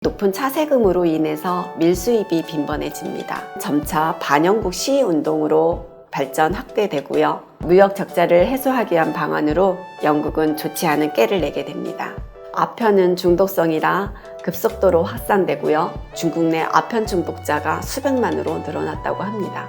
높은 차세금으로 인해서 밀수입이 빈번해집니다. 점차 반영국 시운동으로 발전 확대되고요. 무역 적자를 해소하기 위한 방안으로 영국은 좋지 않은 깨를 내게 됩니다. 아편은 중독성이라 급속도로 확산되고요. 중국 내 아편 중독자가 수백만으로 늘어났다고 합니다.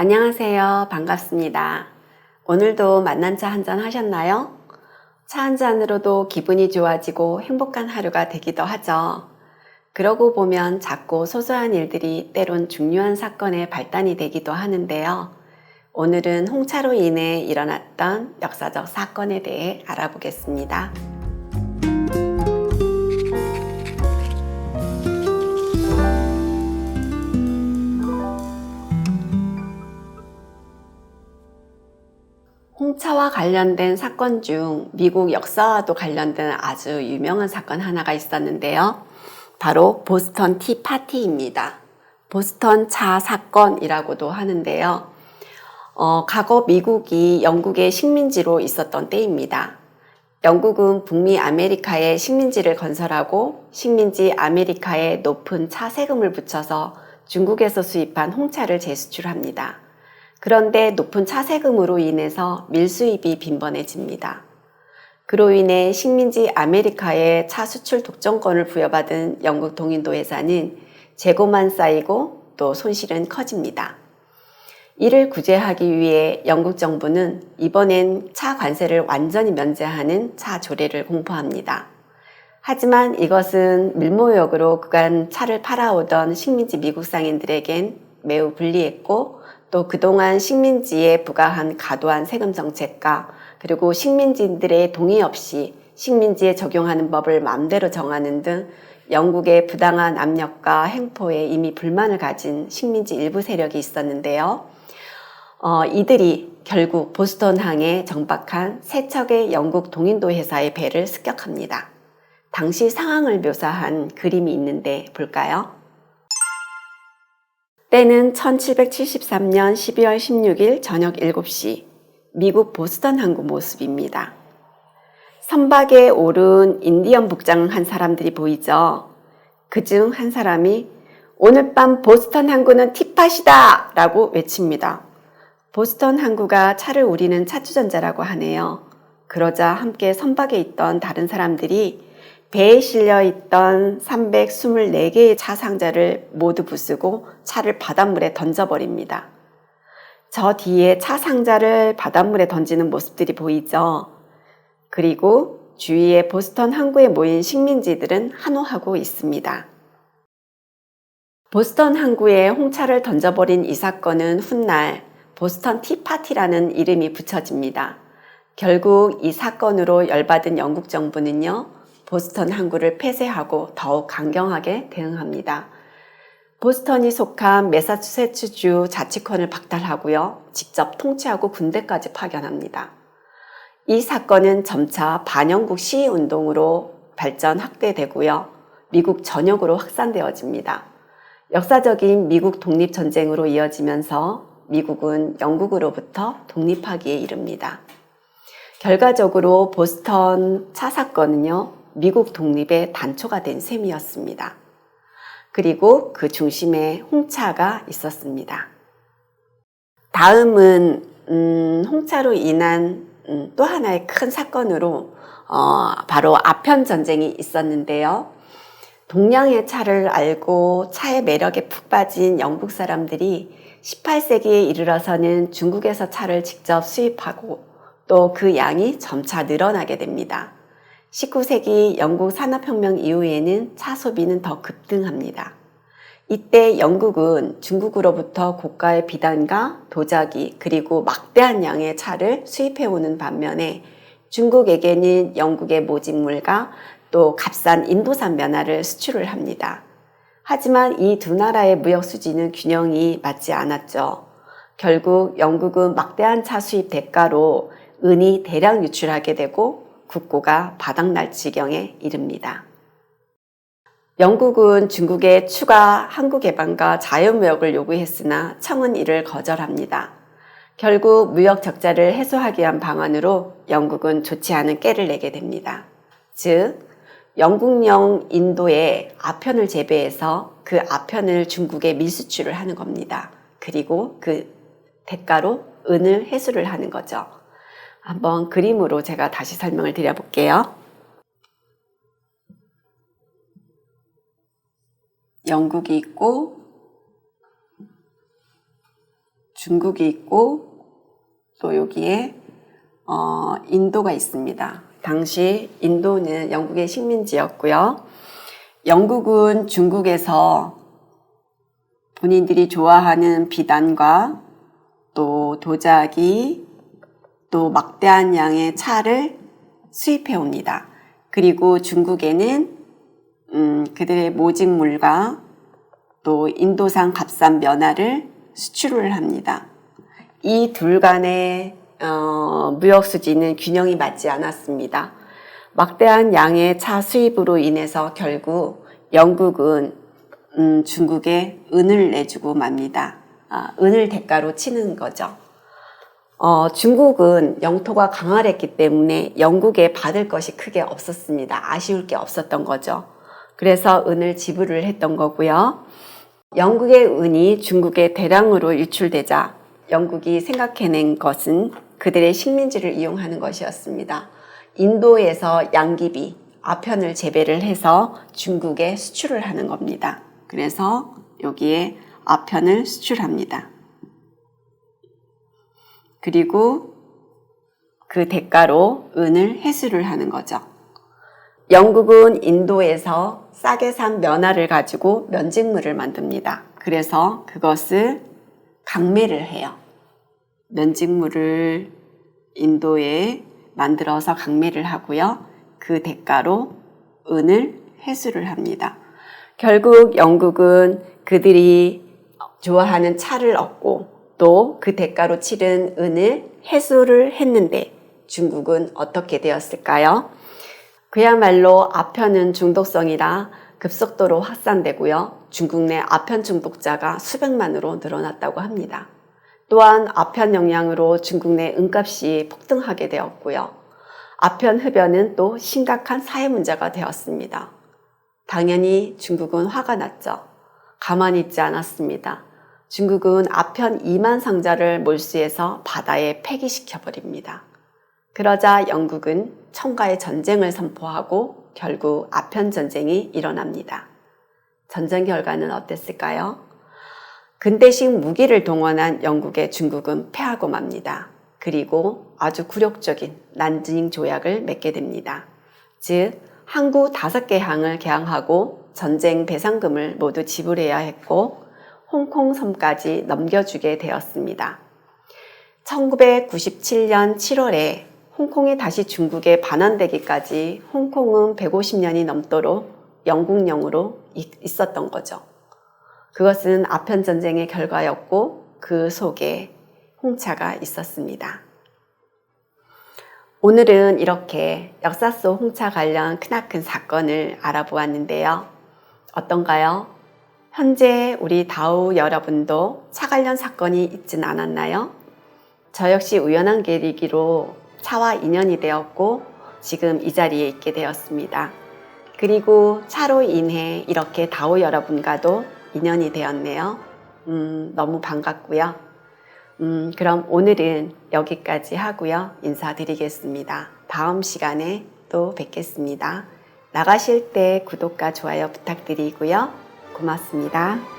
안녕하세요. 반갑습니다. 오늘도 만난 차 한잔 하셨나요? 차 한 잔으로도 기분이 좋아지고 행복한 하루가 되기도 하죠. 그러고 보면 작고 소소한 일들이 때론 중요한 사건의 발단이 되기도 하는데요. 오늘은 홍차로 인해 일어났던 역사적 사건에 대해 알아보겠습니다. 홍차와 관련된 사건 중 미국 역사와도 관련된 아주 유명한 사건 하나가 있었는데요. 바로 보스턴 티파티입니다. 보스턴 차 사건이라고도 하는데요. 과거 미국이 영국의 식민지로 있었던 때입니다. 영국은 북미 아메리카에 식민지를 건설하고 식민지 아메리카에 높은 차 세금을 붙여서 중국에서 수입한 홍차를 재수출합니다. 그런데 높은 차 세금으로 인해서 밀수입이 빈번해집니다. 그로 인해 식민지 아메리카에 차 수출 독점권을 부여받은 영국 동인도 회사는 재고만 쌓이고 또 손실은 커집니다. 이를 구제하기 위해 영국 정부는 이번엔 차 관세를 완전히 면제하는 차 조례를 공포합니다. 하지만 이것은 밀모역으로 그간 차를 팔아오던 식민지 미국 상인들에겐 매우 불리했고 또 그동안 식민지에 부과한 과도한 세금 정책과 그리고 식민지들의 동의 없이 식민지에 적용하는 법을 마음대로 정하는 등 영국의 부당한 압력과 행포에 이미 불만을 가진 식민지 일부 세력이 있었는데요. 이들이 결국 보스턴항에 정박한 세 척의 영국 동인도 회사의 배를 습격합니다. 당시 상황을 묘사한 그림이 있는데 볼까요? 때는 1773년 12월 16일 저녁 7시 미국 보스턴 항구 모습입니다. 선박에 오른 인디언 복장한 사람들이 보이죠? 그중 한 사람이 오늘 밤 보스턴 항구는 티팟이다! 라고 외칩니다. 보스턴 항구가 차를 우리는 차주전자라고 하네요. 그러자 함께 선박에 있던 다른 사람들이 배에 실려있던 324개의 차 상자를 모두 부수고 차를 바닷물에 던져버립니다. 저 뒤에 차 상자를 바닷물에 던지는 모습들이 보이죠? 그리고 주위에 보스턴 항구에 모인 식민지들은 한호하고 있습니다. 보스턴 항구에 홍차를 던져버린 이 사건은 훗날 보스턴 티파티라는 이름이 붙여집니다. 결국 이 사건으로 열받은 영국 정부는요, 보스턴 항구를 폐쇄하고 더욱 강경하게 대응합니다. 보스턴이 속한 매사추세츠주 자치권을 박탈하고요, 직접 통치하고 군대까지 파견합니다. 이 사건은 점차 반영국 시위운동으로 발전 확대되고요, 미국 전역으로 확산되어집니다. 역사적인 미국 독립전쟁으로 이어지면서 미국은 영국으로부터 독립하기에 이릅니다. 결과적으로 보스턴 차 사건은요, 미국 독립의 단초가 된 셈이었습니다. 그리고 그 중심에 홍차가 있었습니다. 다음은 홍차로 인한 또 하나의 큰 사건으로 바로 아편 전쟁이 있었는데요. 동양의 차를 알고 차의 매력에 푹 빠진 영국 사람들이 18세기에 이르러서는 중국에서 차를 직접 수입하고 또 그 양이 점차 늘어나게 됩니다. 19세기 영국 산업혁명 이후에는 차 소비는 더 급등합니다. 이때 영국은 중국으로부터 고가의 비단과 도자기 그리고 막대한 양의 차를 수입해오는 반면에 중국에게는 영국의 모직물과 또 값싼 인도산 면화를 수출을 합니다. 하지만 이 두 나라의 무역 수지는 균형이 맞지 않았죠. 결국 영국은 막대한 차 수입 대가로 은이 대량 유출하게 되고 국고가 바닥날 지경에 이릅니다. 영국은 중국의 추가 항구 개방과 자유무역을 요구했으나 청은 이를 거절합니다. 결국 무역 적자를 해소하기 위한 방안으로 영국은 좋지 않은 깨를 내게 됩니다. 즉, 영국령 인도에 아편을 재배해서 그 아편을 중국에 밀수출을 하는 겁니다. 그리고 그 대가로 은을 회수를 하는 거죠. 한번 그림으로 제가 다시 설명을 드려볼게요. 영국이 있고 중국이 있고 또 여기에 인도가 있습니다. 당시 인도는 영국의 식민지였고요. 영국은 중국에서 본인들이 좋아하는 비단과 또 도자기, 또 막대한 양의 차를 수입해 옵니다. 그리고 중국에는 그들의 모직물과 또 인도산 값싼 면화를 수출을 합니다. 이 둘 간의 무역 수지는 균형이 맞지 않았습니다. 막대한 양의 차 수입으로 인해서 결국 영국은 중국에 은을 내주고 맙니다. 은을 대가로 치는 거죠. 중국은 영토가 강할했기 때문에 영국에 받을 것이 크게 없었습니다. 아쉬울 게 없었던 거죠. 그래서 은을 지불을 했던 거고요. 영국의 은이 중국에 대량으로 유출되자 영국이 생각해낸 것은 그들의 식민지를 이용하는 것이었습니다. 인도에서 양귀비, 아편을 재배를 해서 중국에 수출을 하는 겁니다. 그래서 여기에 아편을 수출합니다. 그리고 그 대가로 은을 회수를 하는 거죠. 영국은 인도에서 싸게 산 면화를 가지고 면직물을 만듭니다. 그래서 그것을 강매를 해요. 면직물을 인도에 만들어서 강매를 하고요. 그 대가로 은을 회수를 합니다. 결국 영국은 그들이 좋아하는 차를 얻고 또 그 대가로 치른 은을 회수를 했는데 중국은 어떻게 되었을까요? 그야말로 아편은 중독성이라 급속도로 확산되고요. 중국 내 아편 중독자가 수백만으로 늘어났다고 합니다. 또한 아편 영향으로 중국 내 은값이 폭등하게 되었고요. 아편 흡연은 또 심각한 사회 문제가 되었습니다. 당연히 중국은 화가 났죠. 가만히 있지 않았습니다. 중국은 아편 2만 상자를 몰수해서 바다에 폐기시켜버립니다. 그러자 영국은 청가의 전쟁을 선포하고 결국 아편 전쟁이 일어납니다. 전쟁 결과는 어땠을까요? 근대식 무기를 동원한 영국에 중국은 패하고 맙니다. 그리고 아주 굴욕적인 난징 조약을 맺게 됩니다. 즉 항구 5개 항을 개항하고 전쟁 배상금을 모두 지불해야 했고 홍콩 섬까지 넘겨주게 되었습니다. 1997년 7월에 홍콩이 다시 중국에 반환되기까지 홍콩은 150년이 넘도록 영국령으로 있었던 거죠. 그것은 아편 전쟁의 결과였고 그 속에 홍차가 있었습니다. 오늘은 이렇게 역사 속 홍차 관련 크나큰 사건을 알아보았는데요. 어떤가요? 현재 우리 다우 여러분도 차 관련 사건이 있진 않았나요? 저 역시 우연한 계기로 차와 인연이 되었고 지금 이 자리에 있게 되었습니다. 그리고 차로 인해 이렇게 다우 여러분과도 인연이 되었네요. 너무 반갑고요. 그럼 오늘은 여기까지 하고요. 인사드리겠습니다. 다음 시간에 또 뵙겠습니다. 나가실 때 구독과 좋아요 부탁드리고요. 고맙습니다.